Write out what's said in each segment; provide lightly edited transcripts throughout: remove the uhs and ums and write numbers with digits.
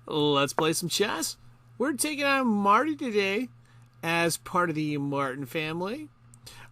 Let's play some chess. We're taking on Marty today as part of the Martin family.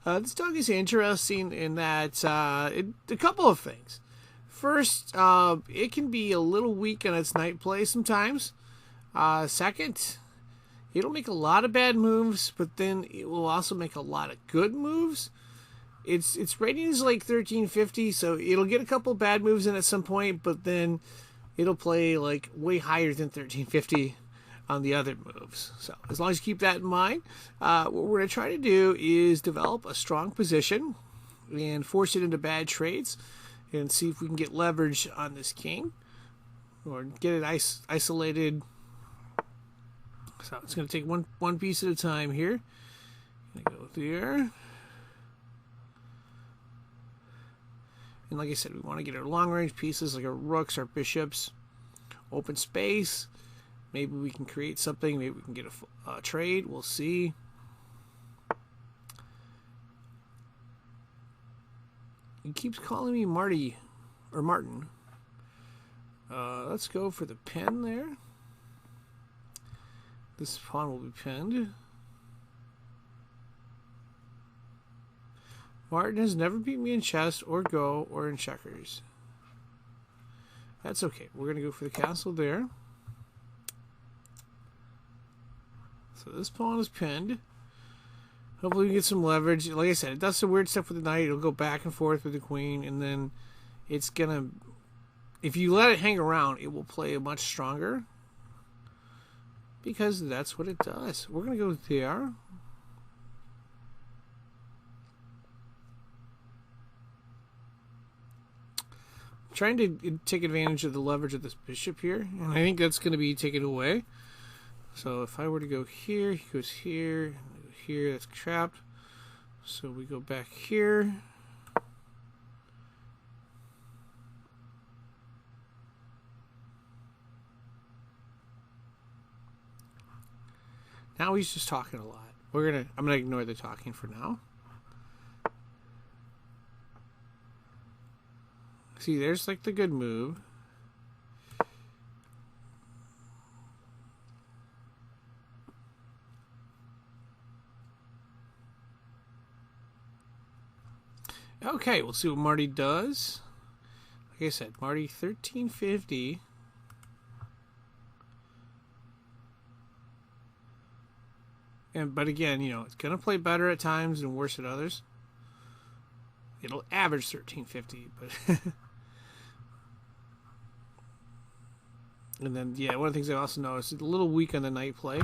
This dog is interesting in that a couple of things. First, it can be a little weak on its night play sometimes. Second, it'll make a lot of bad moves, but then it will also make a lot of good moves. Its rating is like 1350, so it'll get a couple bad moves in at some point, but then it'll play like way higher than 1350 on the other moves. So as long as you keep that in mind, what we're going to try to do is develop a strong position and force it into bad trades and see if we can get leverage on this king or get it isolated. So it's going to take one piece at a time here. Go there. And like I said, we want to get our long-range pieces like our rooks, our bishops, open space. Maybe we can create something. Maybe we can get a trade. We'll see. He keeps calling me Marty or Martin. Let's go for the pen there. This pawn will be pinned. Martin has never beat me in chess or Go or in checkers. That's okay. We're going to go for the castle there. So this pawn is pinned. Hopefully we get some leverage. Like I said, it does some weird stuff with the knight. It'll go back and forth with the queen, and then it's going to... If you let it hang around, it will play much stronger. Because that's what it does. We're going to go there. Trying to take advantage of the leverage of this bishop here, and I think that's going to be taken away. So if I were to go here, he goes here, here, that's trapped. So we go back here. Now he's just talking a lot. I'm gonna ignore the talking for now. See, there's like the good move. Okay, we'll see what Marty does. Like I said, Marty 1350. But again, you know, it's gonna play better at times and worse at others. It'll average 1350, but and then, yeah, one of the things I also noticed, it's a little weak on the knight play.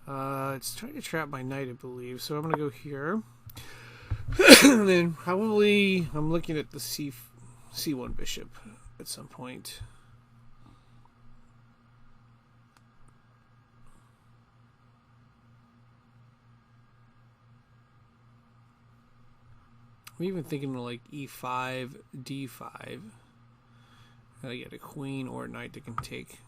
It's trying to trap my knight, I believe. So I'm going to go here. And then probably I'm looking at the C1 bishop at some point. I'm even thinking of like E5, D5. Gotta get a queen or a knight that can take.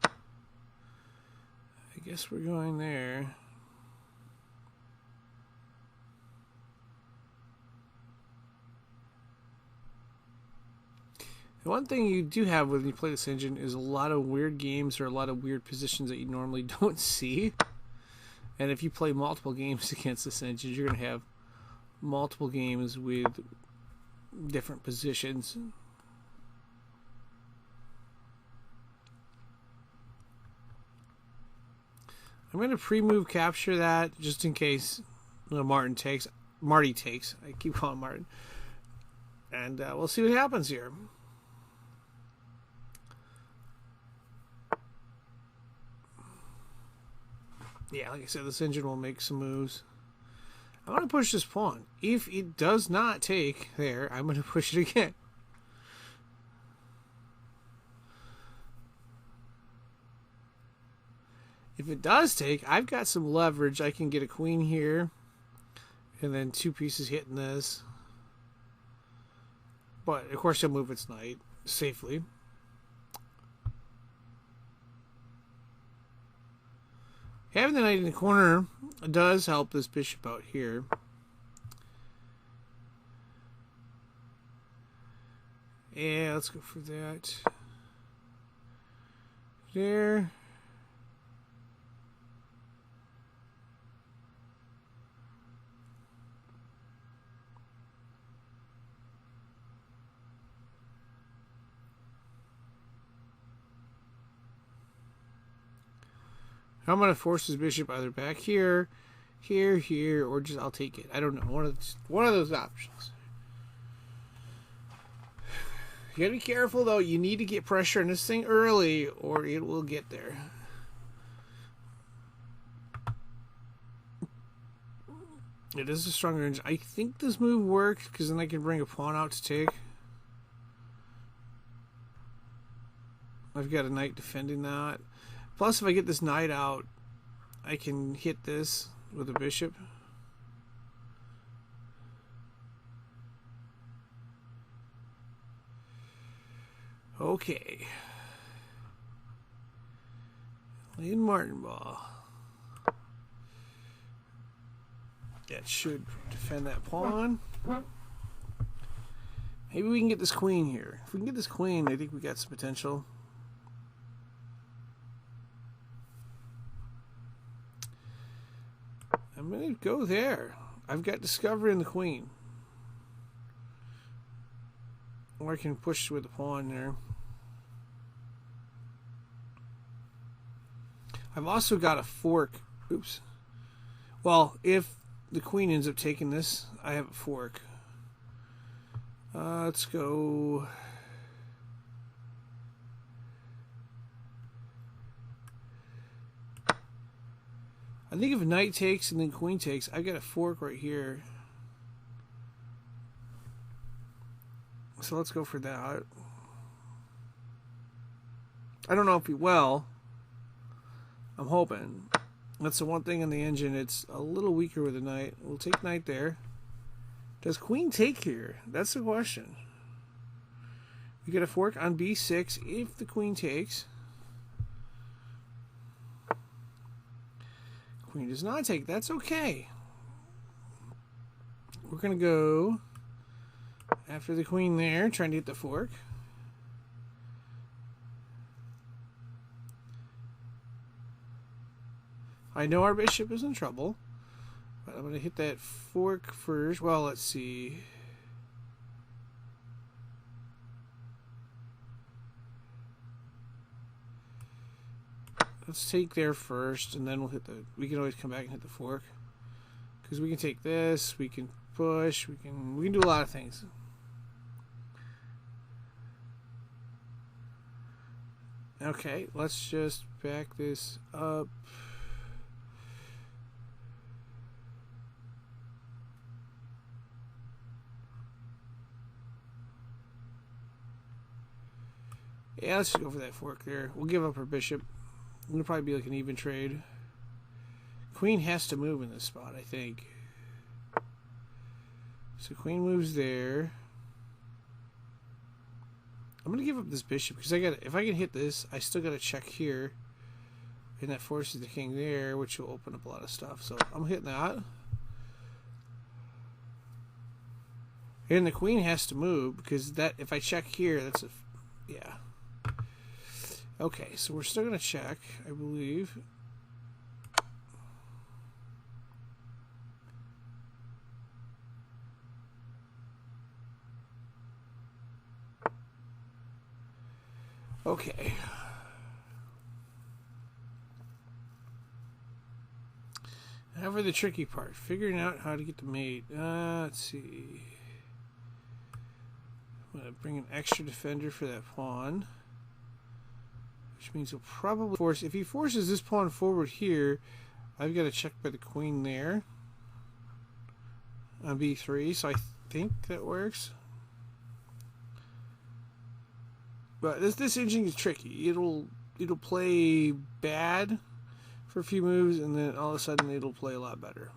I guess we're going there. The one thing you do have when you play this engine is a lot of weird games or a lot of weird positions that you normally don't see. And if you play multiple games against this engine, you're going to have multiple games with different positions. I'm going to pre-move capture that just in case Marty takes. I keep calling Martin. And we'll see what happens here. Yeah, like I said, this engine will make some moves. I want to push this pawn. If it does not take there, I'm going to push it again. If it does take, I've got some leverage. I can get a queen here, and then two pieces hitting this. But, of course, he'll move its knight safely. Having the knight in the corner does help this bishop out here. Yeah, let's go for that. There. I'm going to force his bishop either back here, here, or just I'll take it. I don't know. One of those options. You gotta be careful though. You need to get pressure on this thing early, or it will get there. It is a stronger engine. I think this move works because then I can bring a pawn out to take. I've got a knight defending that. Plus, if I get this knight out, I can hit this with a bishop. Okay. Laying Martin ball. That should defend that pawn. Maybe we can get this queen here. If we can get this queen, I think we got some potential. I'm going to go there. I've got discovery in the queen. Or I can push with the pawn there. I've also got a fork. Oops. Well, if the queen ends up taking this, I have a fork. Let's go. I think if knight takes and then queen takes, I've got a fork right here. So let's go for that. I don't know if he will. I'm hoping. That's the one thing in the engine. It's a little weaker with a knight. We'll take knight there. Does queen take here? That's the question. We get a fork on b6 if the queen takes. Queen does not take. That's okay. We're going to go after the queen there, trying to get the fork. I know our bishop is in trouble, but I'm going to hit that fork first. Well, let's see. Let's take there first, and then we'll hit the. We can always come back and hit the fork, because we can take this. We can push. We can do a lot of things. Okay, let's just back this up. Yeah, let's just go for that fork there. We'll give up our bishop. It'll probably be like an even trade. Queen has to move in this spot, I think. So queen moves there. I'm gonna give up this bishop because if I can hit this, I still gotta check here. And that forces the king there, which will open up a lot of stuff. So I'm hitting that. And the queen has to move because that if I check here, that's a yeah. Okay, so we're still going to check, I believe. Okay. Now for the tricky part, figuring out how to get the mate. Let's see. I'm going to bring an extra defender for that pawn. Which means he'll probably force. If he forces this pawn forward here, I've got to check by the queen there on b3. So I think that works. But this engine is tricky. It'll play bad for a few moves, and then all of a sudden it'll play a lot better.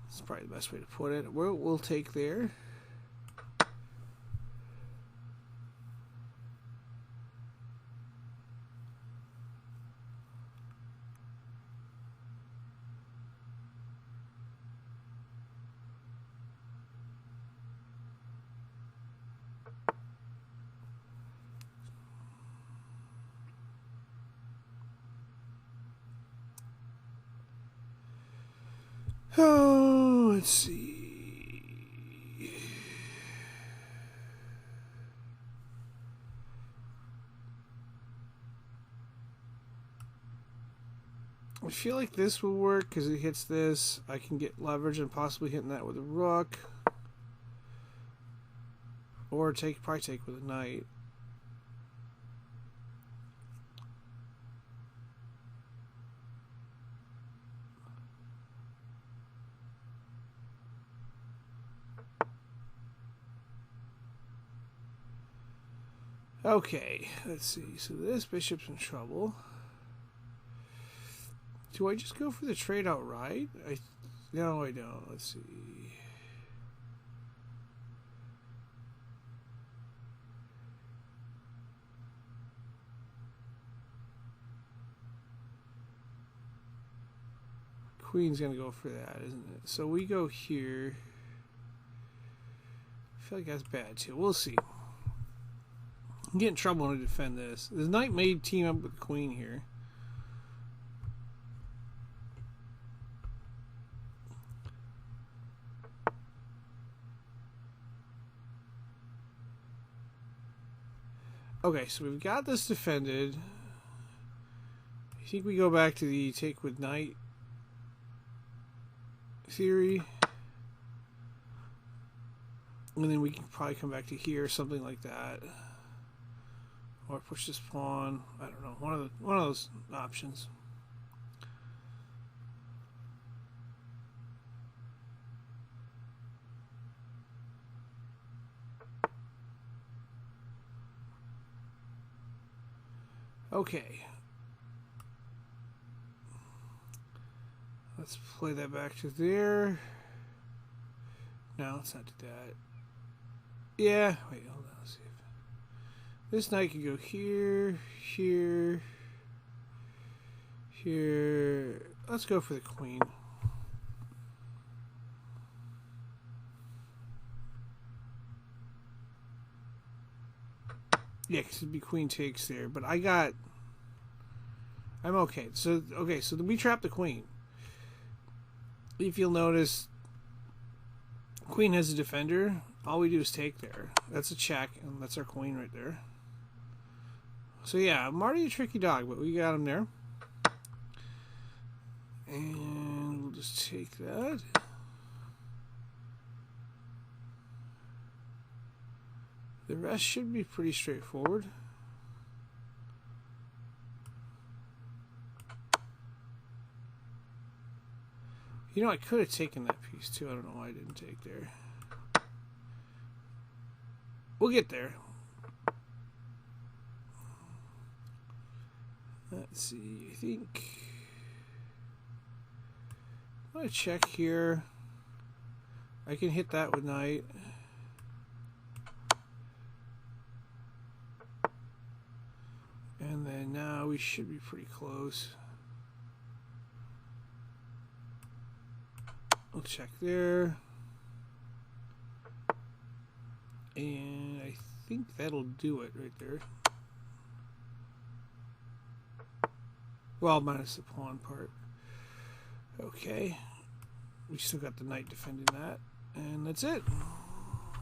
That's probably the best way to put it. We'll take there. Oh, let's see. I feel like this will work because it hits this. I can get leverage and possibly hitting that with a rook. Or probably take with a knight. Okay, let's see. So this bishop's in trouble. Do I just go for the trade outright? No, I don't. Let's see. Queen's gonna go for that, isn't it? So we go here. I feel like that's bad too. We'll see. I'm getting in trouble when I defend this. The knight may team up with the queen here. Okay, so we've got this defended. I think we go back to the take with knight theory. And then we can probably come back to here or something like that. Or push this pawn. I don't know. One of those options. Okay. Let's play that back to there. No, let's not do that. Yeah, wait, hold on. Let's see if this knight can go here, here, here. Let's go for the queen. Yeah, because it'd be queen takes there, but I'm okay. So we trap the queen. If you'll notice, queen has a defender. All we do is take there. That's a check, and that's our queen right there. So yeah, Marty a tricky dog, but we got him there. And we'll just take that. The rest should be pretty straightforward. You know, I could have taken that piece too. I don't know why I didn't take there. We'll get there. Let's see. I think I'm gonna check here. I can hit that with knight. And then now we should be pretty close. We'll check there. And I think that'll do it right there. Well, minus the pawn part. Okay. We still got the knight defending that. And that's it.